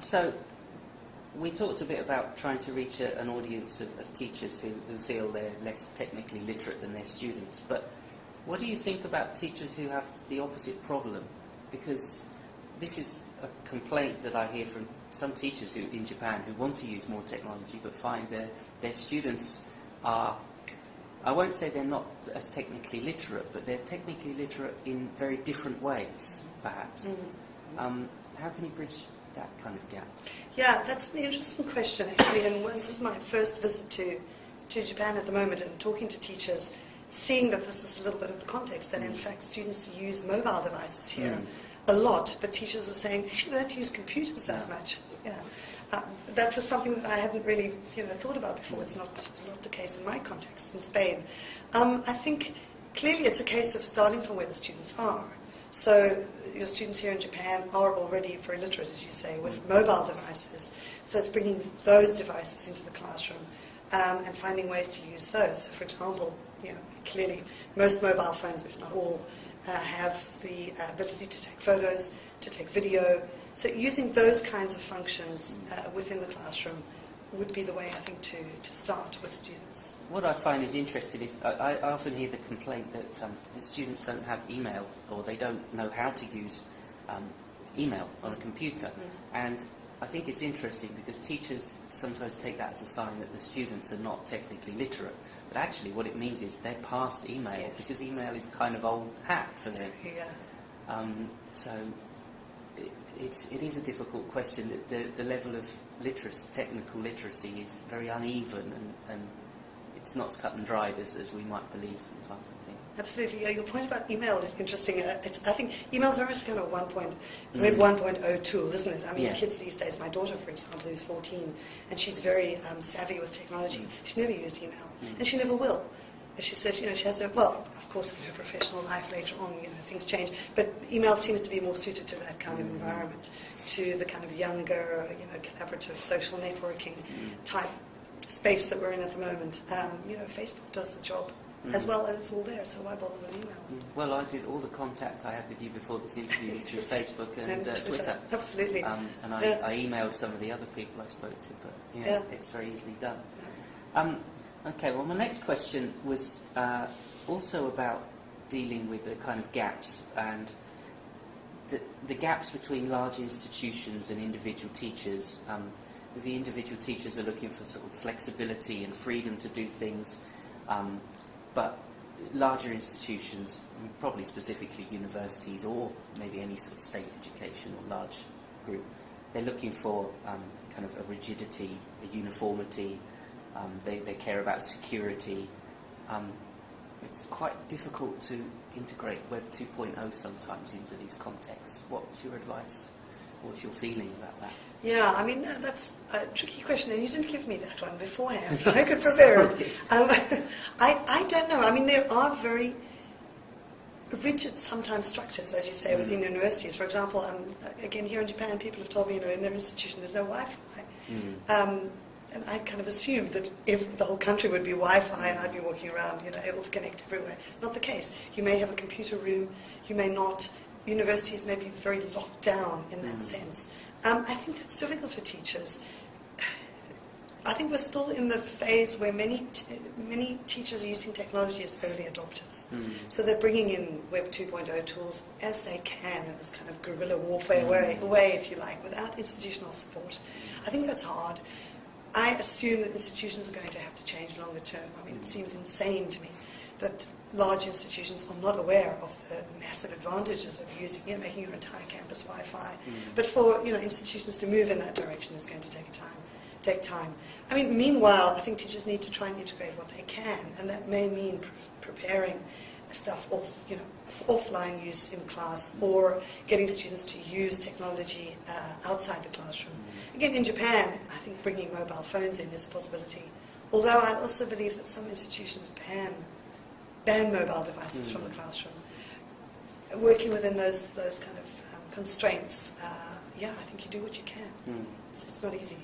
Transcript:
So we talked a bit about trying to reach an audience of teachers who feel they're less technically literate than their students. But what do you think about teachers who have the opposite problem? Because this is a complaint that I hear from some teachers in Japan who want to use more technology but find their students are, I won't say they're not as technically literate, but they're technically literate in very different ways, perhaps. How can you bridge that kind of gap? Yeah, that's an interesting question, actually. And this is my first visit to Japan at the moment, and talking to teachers, seeing that this is a little bit of the context, that in fact students use mobile devices here a lot, but teachers are saying, actually, they don't use computers that much. Yeah. That was something that I hadn't really thought about before. It's not the case in my context in Spain. I think clearly it's a case of starting from where the students are. So your students here in Japan are already very literate, as you say, with mobile devices. So it's bringing those devices into the classroom and finding ways to use those. So for example, clearly most mobile phones, if not all, have the ability to take photos, to take video. So using those kinds of functions within the classroom would be the way, I think, to start with students. What I find is interesting is I often hear the complaint that students don't have email, or they don't know how to use email on a computer. And I think it's interesting because teachers sometimes take that as a sign that the students are not technically literate. But actually what it means is they're past email, because email is kind of old hat for them. So it is a difficult question. The level of technical literacy is very uneven, and it's not as cut and dried as we might believe sometimes, I think. Absolutely. Yeah, your point about email is interesting. I think email's almost kind of Web 1.0 tool, isn't it? I mean, kids these days, my daughter, for example, who's 14, and she's very savvy with technology. She never used email, and she never will. As she says, she has of course, in her professional life later on, things change, but email seems to be more suited to that kind of environment, to the kind of younger, collaborative social networking type space that we're in at the moment. Facebook does the job as well, and it's all there, so why bother with email? Well, I did all the contact I had with you before this interview through Facebook and Twitter. Absolutely. And I emailed some of the other people I spoke to, but it's very easily done. Okay, well, my next question was also about dealing with the kind of gaps, and the gaps between large institutions and individual teachers. The individual teachers are looking for sort of flexibility and freedom to do things, but larger institutions, probably specifically universities or maybe any sort of state education or large group, they're looking for kind of a rigidity, a uniformity. They care about security. It's quite difficult to integrate Web 2.0 sometimes into these contexts. What's your advice? What's your feeling about that? Yeah, I mean, that's a tricky question, and you didn't give me that one beforehand, so I could prepare it. I don't know. I mean, there are very rigid, sometimes, structures, as you say, within universities. For example, again, here in Japan, people have told me, in their institution there's no Wi-Fi. And I kind of assumed that if the whole country would be Wi-Fi and I'd be walking around, able to connect everywhere. Not the case. You may have a computer room, you may not. Universities may be very locked down in that sense. I think that's difficult for teachers. I think we're still in the phase where many teachers are using technology as early adopters. So they're bringing in Web 2.0 tools as they can in this kind of guerrilla warfare way, if you like, without institutional support. I think that's hard. I assume that institutions are going to have to change longer term. I mean, it seems insane to me that large institutions are not aware of the massive advantages of using, making your entire campus Wi-Fi. But for institutions to move in that direction is going to take time. I mean, meanwhile, I think teachers need to try and integrate what they can, and that may mean preparing stuff offline use in class, or getting students to use technology outside the classroom. Again, in Japan, I think bringing mobile phones in is a possibility. Although I also believe that some institutions ban mobile devices from the classroom. Working within those kind of constraints, I think you do what you can. It's not easy.